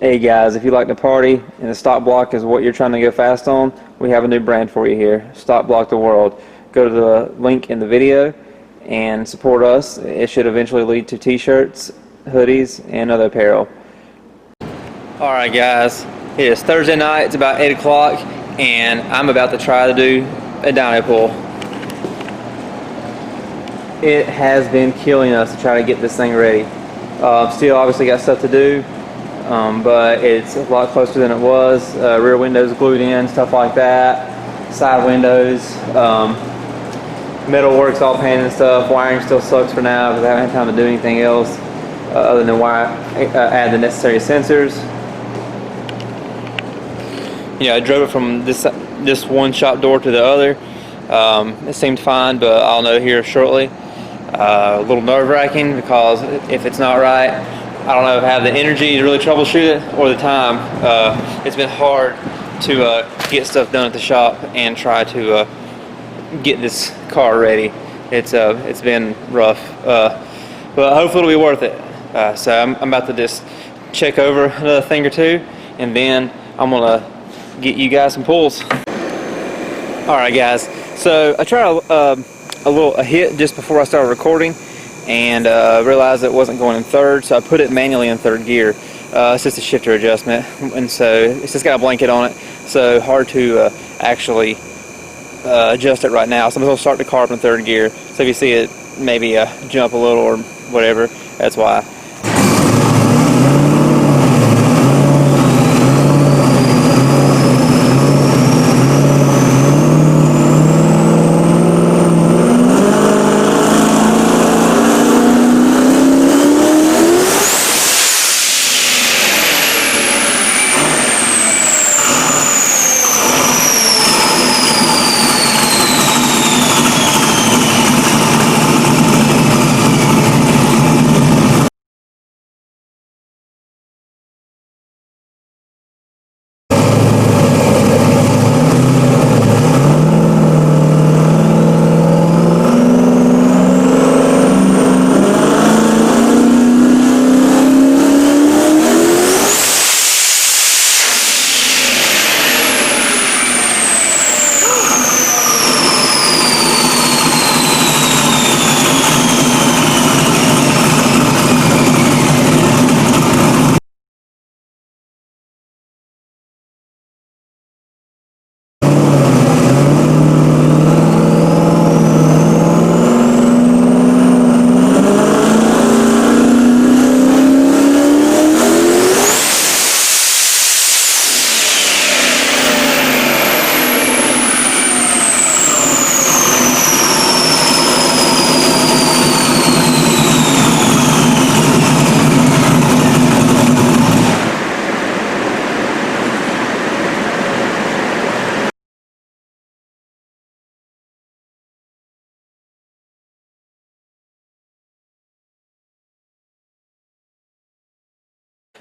Hey guys, if you like to party and the stock block is what you're trying to go fast on, we have a new brand for you here, Stock Block the World. Go to the link in the video and support us. It should eventually lead to t-shirts, hoodies, and other apparel. Alright guys, it is Thursday night, it's about 8 o'clock, and I'm about to try to do a dyno pull. It has been killing us to try to get this thing ready. Still obviously got stuff to do. But it's a lot closer than it was. Rear windows glued in, stuff like that. Side windows, metal works all painted and stuff. Wiring still sucks for now because I haven't had time to do anything else other than add the necessary sensors. I drove it from this one shop door to the other. It seemed fine, but I'll know here shortly. A little nerve-wracking because if it's not right, I don't know if I have the energy to really troubleshoot it or the time. It's been hard to get stuff done at the shop and try to get this car ready. It's been rough, but hopefully it'll be worth it. So I'm about to just check over another thing or two, and then I'm gonna get you guys some pulls. All right, guys. So I tried a hit just before I started recording, and realized it wasn't going in third, so I put it manually in third gear. It's just a shifter adjustment, and so it's just got a blanket on it, so hard to actually adjust it right now. So I'm going to start the car up in third gear, so if you see it maybe jump a little or whatever, that's why.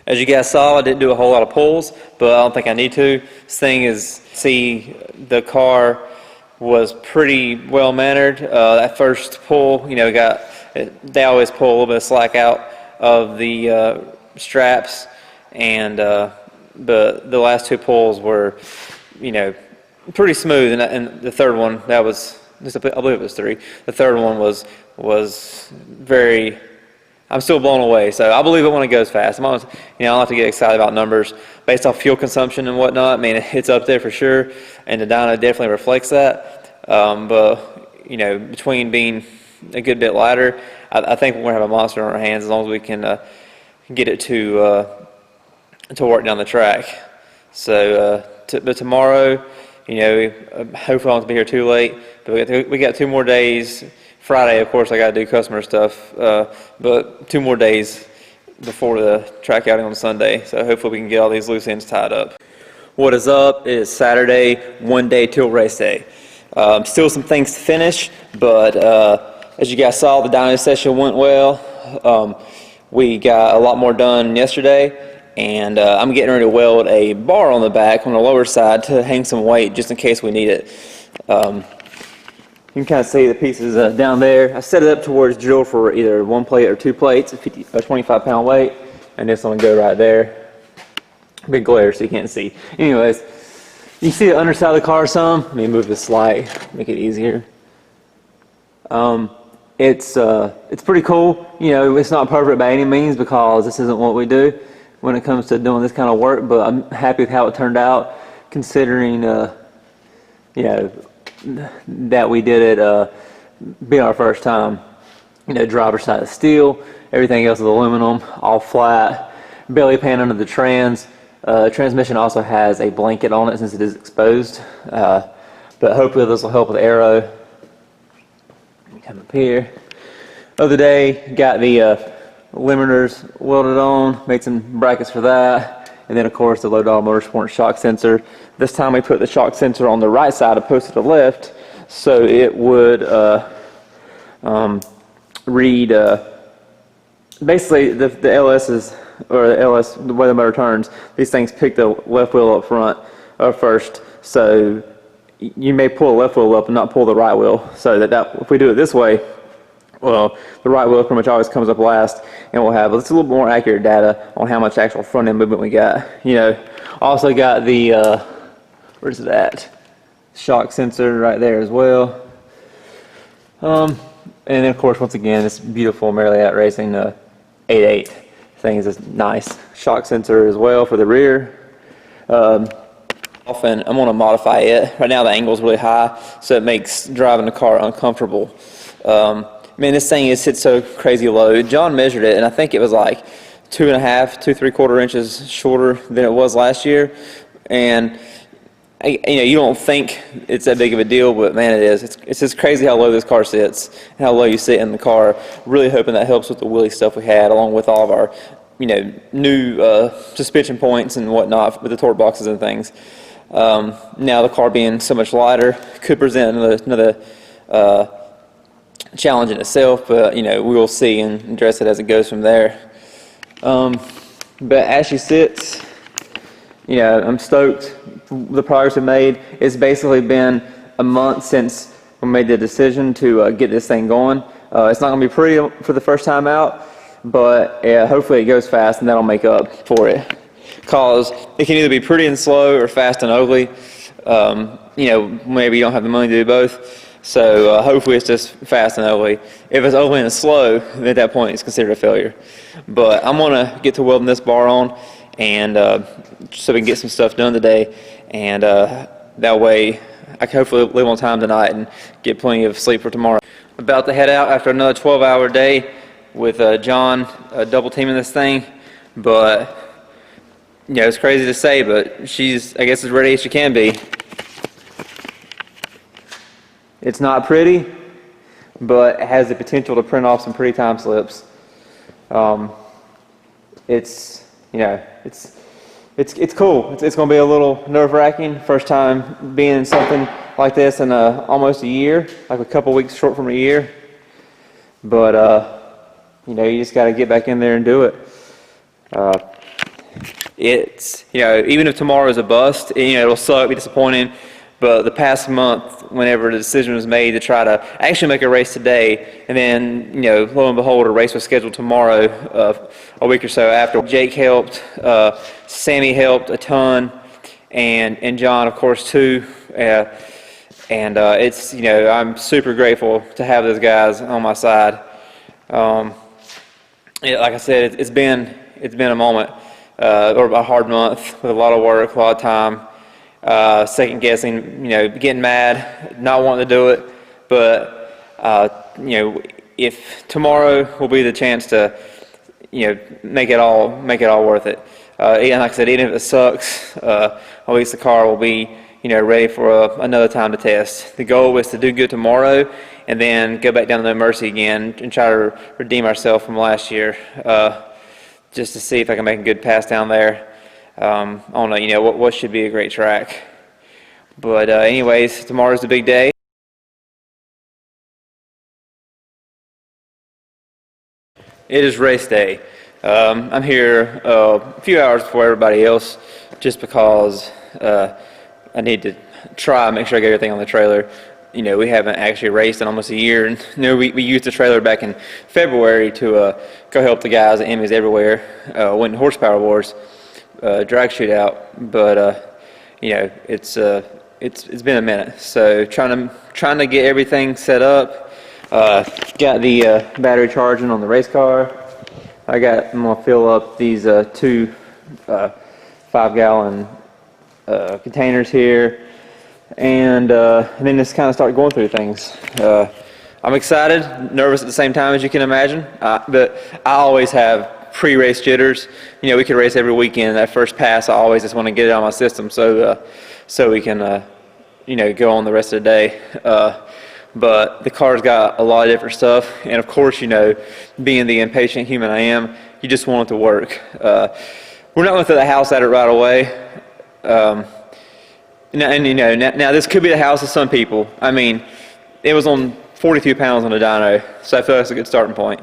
As you guys saw, I didn't do a whole lot of pulls, but I don't think I need to. This thing is, the car was pretty well mannered. That first pull, they always pull a little bit of slack out of the straps, and but the last two pulls were, pretty smooth. And the third one, I believe it was three. The third one was very. I'm still blown away, so I believe it when it goes fast. I don't have to get excited about numbers. Based off fuel consumption and whatnot, I mean, it's up there for sure, and the dyno definitely reflects that. But, between being a good bit lighter, I think we're going to have a monster on our hands as long as we can get it to work down the track. So, but tomorrow, hopefully I won't be here too late, but we got 2 more days. Friday, of course, I got to do customer stuff, but 2 more days before the track outing on Sunday, so hopefully we can get all these loose ends tied up. What is up? It is Saturday, 1 day till race day. Still some things to finish, but as you guys saw, the dyno session went well. We got a lot more done yesterday, and I'm getting ready to weld a bar on the back on the lower side to hang some weight just in case we need it. You can kind of see the pieces down there. I set it up towards drill for either 1 plate or 2 plates, a 25-pound weight, and this one will go right there. big glare so you can't see. Anyways, you see the underside of the car some. Let me move this light, make it easier. It's pretty cool. You know, it's not perfect by any means because this isn't what we do when it comes to doing this kind of work, but I'm happy with how it turned out considering, you know, that we did it being our first time. You know, driver's side is steel, everything else is aluminum, all flat, belly pan under the trans. Transmission also has a blanket on it since it is exposed, but hopefully this will help with aero. Come up here. Other day, got the limiters welded on, made some brackets for that, and then of course the low dollar motorsport shock sensor. This time we put the shock sensor on the right side opposed to the left, so it would read basically the LS's, or the LS, the way the motor turns, these things pick the left wheel up front first, so you may pull the left wheel up and not pull the right wheel, so that if we do it this way, well, the right wheel pretty much always comes up last, and we'll have it's a little more accurate data on how much actual front end movement we got. You know, also got the where's it at? Shock sensor right there as well. And then of course, once again, this beautiful Merrily Out Racing 8.8 thing is just nice. Shock sensor as well for the rear. Often I'm going to modify it. Right now the angle is really high, so it makes driving the car uncomfortable. Man, this thing sits so crazy low. John measured it, and I think it was like 2.5, 2 3/4 inches shorter than it was last year. And you know, you don't think it's that big of a deal, but man, it is. It's just crazy how low this car sits and how low you sit in the car. Really hoping that helps with the wheelie stuff we had, along with all of our, you know, new suspension points and whatnot with the torque boxes and things. Now the car being so much lighter could present another challenge in itself, but you know, we will see and address it as it goes from there. But as she sits, you know, I'm stoked the progress we made. It's basically been a month since we made the decision to get this thing going. It's not going to be pretty for the first time out, but hopefully it goes fast and that'll make up for it. Because it can either be pretty and slow or fast and ugly. You know, maybe you don't have the money to do both. So hopefully it's just fast and ugly. If it's ugly and slow, then at that point it's considered a failure. But I'm going to get to welding this bar on, and so we can get some stuff done today. And that way I can hopefully live on time tonight and get plenty of sleep for tomorrow. About to head out after another 12-hour day with John double teaming this thing. But you know, it's crazy to say, but she's, I guess, as ready as she can be. It's not pretty, but it has the potential to print off some pretty time slips. It's, you know, it's cool. It's going to be a little nerve-wracking. First time being in something like this in almost a year, like a couple weeks short from a year. But you know, you just got to get back in there and do it. It's, you know, even if tomorrow is a bust, you know, it'll suck, be disappointing. But the past month, whenever the decision was made to try to actually make a race today, and then, you know, lo and behold, a race was scheduled tomorrow, a week or so after. Jake helped, Sammy helped a ton, and John, of course, too. It's, you know, I'm super grateful to have those guys on my side. Like I said, it's been a moment, or a hard month with a lot of work, a lot of time. Second guessing, you know, getting mad, not wanting to do it, but you know, if tomorrow will be the chance to, you know, make it all worth it. And like I said, even if it sucks, at least the car will be, you know, ready for another time to test. The goal was to do good tomorrow, and then go back down to No Mercy again and try to redeem ourselves from last year, just to see if I can make a good pass down there. On you know, what should be a great track. But anyways, tomorrow's the big day. It is race day. I'm here a few hours before everybody else, just because I need to try and make sure I get everything on the trailer. You know, we haven't actually raced in almost a year, and you know, we used the trailer back in February to go help the guys at Emmys Everywhere, win Horsepower Wars. drag shootout, but you know, it's been a minute. So trying to get everything set up. Got the battery charging on the race car. I'm gonna fill up these two 5-gallon containers here, and then just kind of start going through things. I'm excited, nervous at the same time, as you can imagine, but I always have pre-race jitters. You know, we could race every weekend. That first pass, I always just want to get it out of my system so we can you know, go on the rest of the day. But the car's got a lot of different stuff, and of course, you know, being the impatient human I am, you just want it to work. We're not going to throw the house at it right away. And you know, now this could be the house of some people. I mean, it was on 42 pounds on the dyno, so I feel like that's a good starting point.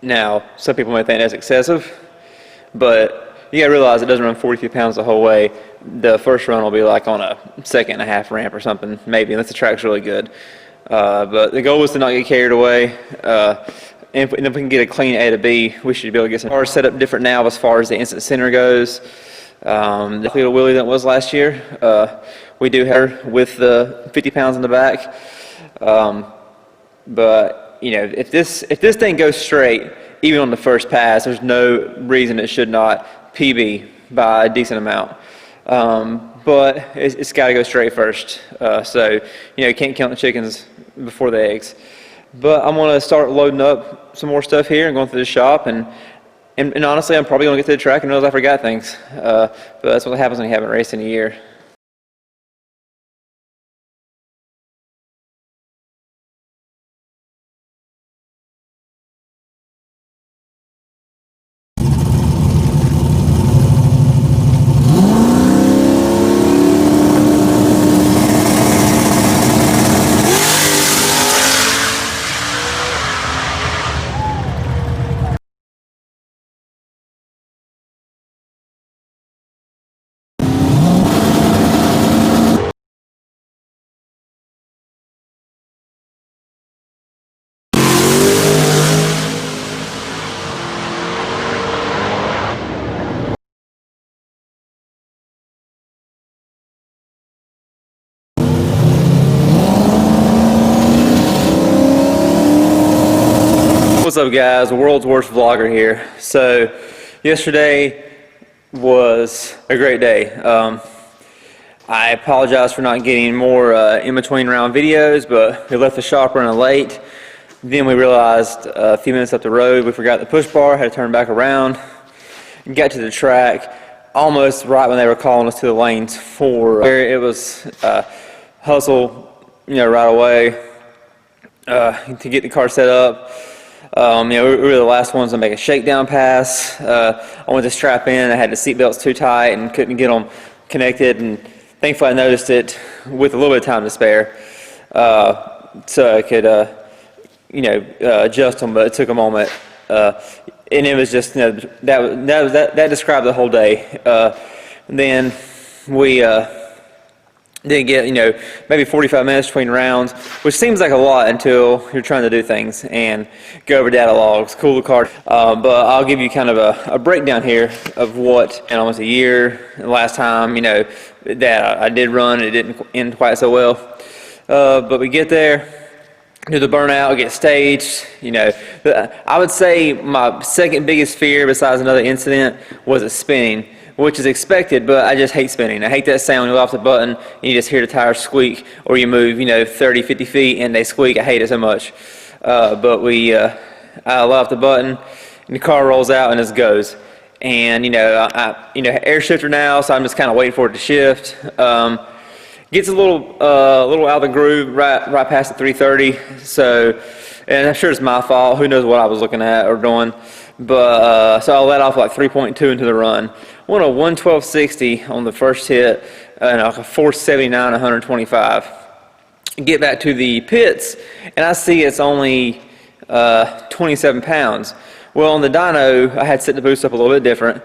Now, some people may think that's excessive, but you gotta realize it doesn't run 42 pounds the whole way. The first run will be like on a 2.5 ramp or something, maybe, unless the track's really good. But the goal was to not get carried away. And if we can get a clean A to B, we should be able to get some cars set up different now as far as the instant center goes. Definitely a wheelie than it was last year. We do have with the 50 pounds in the back. But you know, if this thing goes straight, even on the first pass, there's no reason it should not PB by a decent amount. But it's got to go straight first. So you know, you can't count the chickens before the eggs. But I'm going to start loading up some more stuff here and going through the shop, and honestly, I'm probably going to get to the track and realize I forgot things. But that's what happens when you haven't raced in a year. What's up, guys? World's worst vlogger here. So yesterday was a great day. I apologize for not getting more in between round videos, but we left the shop running late. Then we realized a few minutes up the road we forgot the push bar, had to turn back around, got to the track almost right when they were calling us to the lanes for it was hustle, you know, right away to get the car set up. You know, we were the last ones to make a shakedown pass. I went to strap in. I had the seat belts too tight and couldn't get them connected. And thankfully, I noticed it with a little bit of time to spare, so I could, you know, adjust them. But it took a moment, and it was just, you know, that described the whole day. And then we didn't get, you know, maybe 45 minutes between rounds, which seems like a lot until you're trying to do things and go over data logs, cool the car. But I'll give you kind of a breakdown here of what, in almost a year, last time, you know, that I did run, it didn't end quite so well. But we get there, do the burnout, get staged, you know. I would say my second biggest fear besides another incident was it spinning, which is expected, but I just hate spinning. I hate that sound when you let off the button and you just hear the tires squeak, or you move, you know, 30, 50 feet and they squeak. I hate it so much. But I let off the button and the car rolls out and it goes. And, you know, you know, air shifter now, so I'm just kind of waiting for it to shift. Gets a little out of the groove right past the 330. So, and I'm sure it's my fault. Who knows what I was looking at or doing. But so I let off like 3.2 into the run. Went a 112.60 on the first hit and like a 479 125. Get back to the pits and I see it's only 27 pounds. Well, on the dyno, I had set the boost up a little bit different,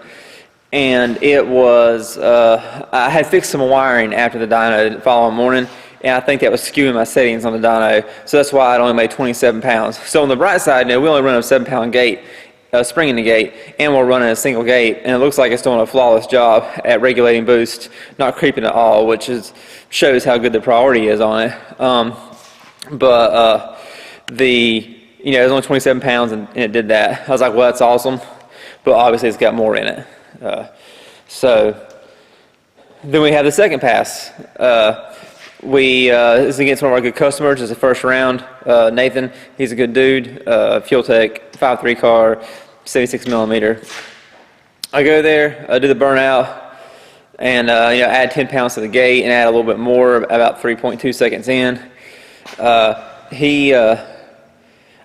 and it was I had fixed some wiring after the dyno the following morning, and I think that was skewing my settings on the dyno, so that's why it only made 27 pounds. So on the bright side, you know, we only run a 7-pound gate, spring in the gate, and we're running a single gate, and it looks like it's doing a flawless job at regulating boost, not creeping at all, which shows how good the priority is on it. It was only 27 pounds, and it did that. I was like, well, that's awesome, but obviously it's got more in it. So then we have the second pass. This is against one of our good customers. It's the first round. Nathan, he's a good dude. Fuel Tech, 5.3 car, 76 millimeter. I go there, do the burnout, and add 10 pounds to the gate and add a little bit more about 3.2 seconds in.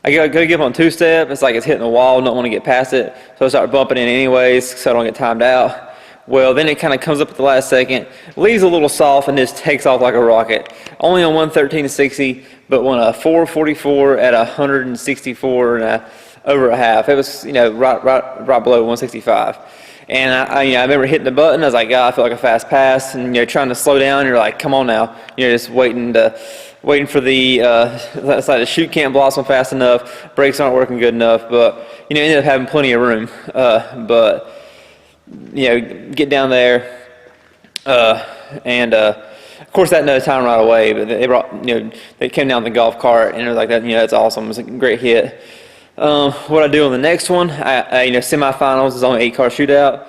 I go to give on two-step. It's like it's hitting the wall. Don't want to get past it, so I start bumping in anyways, so I don't get timed out. Well, then it kind of comes up at the last second, leaves a little soft, and just takes off like a rocket. Only on 113/60, but won a 444 at 164 and over a half. It was right below 165. And I remember hitting the button. I was like, God, I feel like a fast pass. And trying to slow down. You're like, come on now. You're just waiting for it's like the chute can't blossom fast enough. Brakes aren't working good enough. But ended up having plenty of room. Get down there, and of course that no time right away. But they brought, they came down the golf cart, and it was like that. That's awesome. It was a great hit. What I do on the next one, semifinals is only 8-car shootout.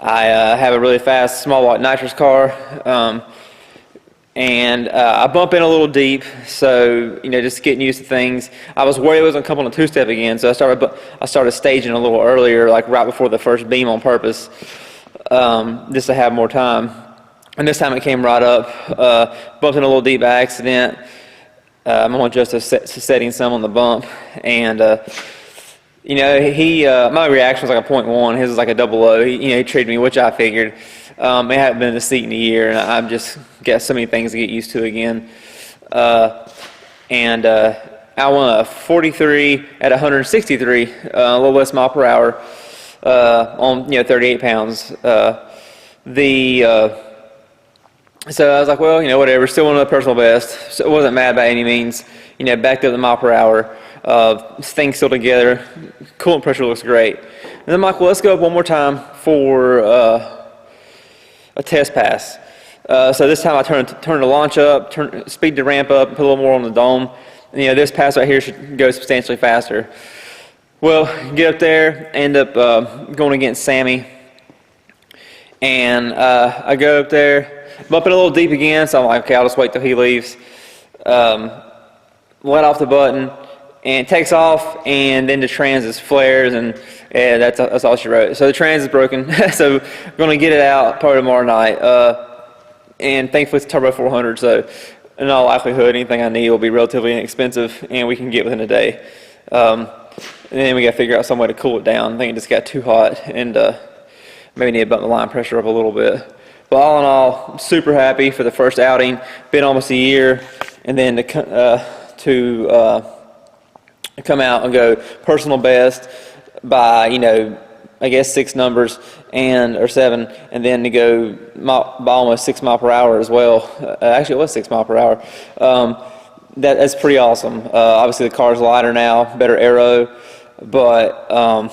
I have a really fast small block nitrous car, and I bump in a little deep, so just getting used to things. I was worried it was gonna come on a two-step again, so I started staging a little earlier, like right before the first beam on purpose, just to have more time. And this time it came right up, bumped in a little deep by accident. I'm gonna adjust the setting some on the bump, and my reaction was like a 0.1. His was like a 00. He treated me, which I figured. I haven't been in the seat in a year, and I've just got so many things to get used to again. I won a 43 at 163, a little less mile per hour, on 38 pounds. So I was like, well, whatever. Still one of the personal best. So it wasn't mad by any means. Backed up the mile per hour. Things still together. Coolant pressure looks great. And then I'm like, well, let's go up one more time for a test pass. So this time I turn the launch up, speed the ramp up, put a little more on the dome. And, this pass right here should go substantially faster. Well, get up there, end up going against Sammy. And I go up there, bumping a little deep again, so I'm like, okay, I'll just wait till he leaves. Let off the button, and it takes off, and then the trans is flares, and that's all she wrote. So the trans is broken, so I'm going to get it out probably tomorrow night. And thankfully it's Turbo 400, so in all likelihood anything I need will be relatively inexpensive, and we can get within a day. And then we got to figure out some way to cool it down. I think it just got too hot, and maybe need to bump the line pressure up a little bit. But all in all, I'm super happy for the first outing. Been almost a year, and then to come out and go personal best by I guess 6 numbers or 7, and then to go by almost 6 mile per hour as well. Actually, it was 6 mile per hour. That's pretty awesome. Obviously, the car's lighter now, better aero. But I'm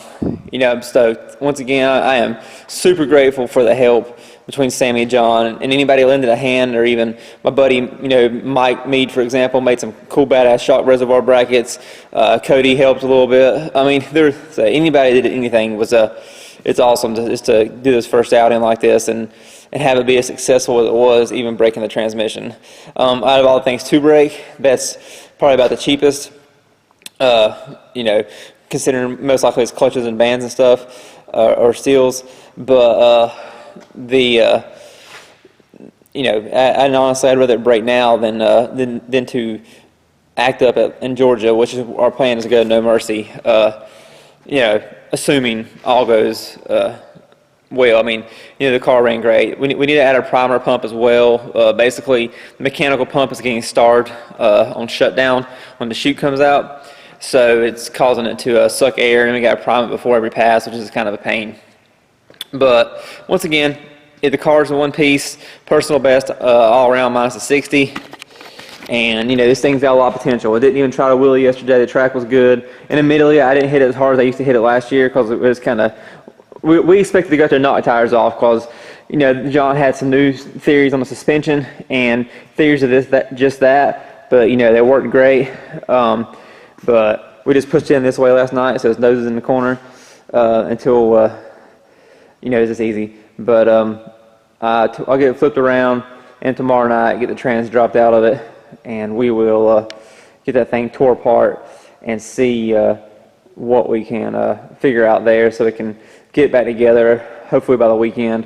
stoked. Once again, I am super grateful for the help between Sammy and John, and anybody who lended a hand, or even my buddy, Mike Mead, for example, made some cool badass shock reservoir brackets. Cody helped a little bit. I mean, anybody that did anything it's awesome to do this first outing like this and have it be as successful as it was, even breaking the transmission. Out of all the things to break, that's probably about the cheapest. Considering most likely it's clutches and bands and stuff, or seals, but and honestly, I'd rather it break now than to act up in Georgia, which is our plan is to go to No Mercy. Assuming all goes well. I mean, the car ran great. We need to add a primer pump as well. Basically, the mechanical pump is getting starred on shutdown when the chute comes out. So it's causing it to suck air, and we got to prime it before every pass, which is kind of a pain. But once again, the car's in one piece, personal best all around minus a 60. And, this thing's got a lot of potential. I didn't even try to wheelie yesterday. The track was good. And admittedly, I didn't hit it as hard as I used to hit it last year because it was kind of, we expected to go to knock tires off because, John had some new theories on the suspension and theories of just that. But, they worked great. But we just pushed in this way last night, so his nose is in the corner until, it's just easy. But I'll get it flipped around, and tomorrow night get the trans dropped out of it, and we will get that thing tore apart and see what we can figure out there so we can get it back together, hopefully by the weekend,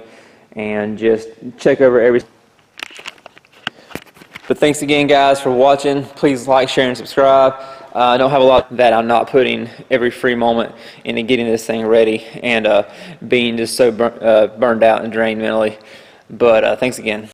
and just check over every. But thanks again, guys, for watching. Please like, share, and subscribe. I don't have a lot that I'm not putting every free moment into getting this thing ready and being just so burned out and drained mentally. But thanks again.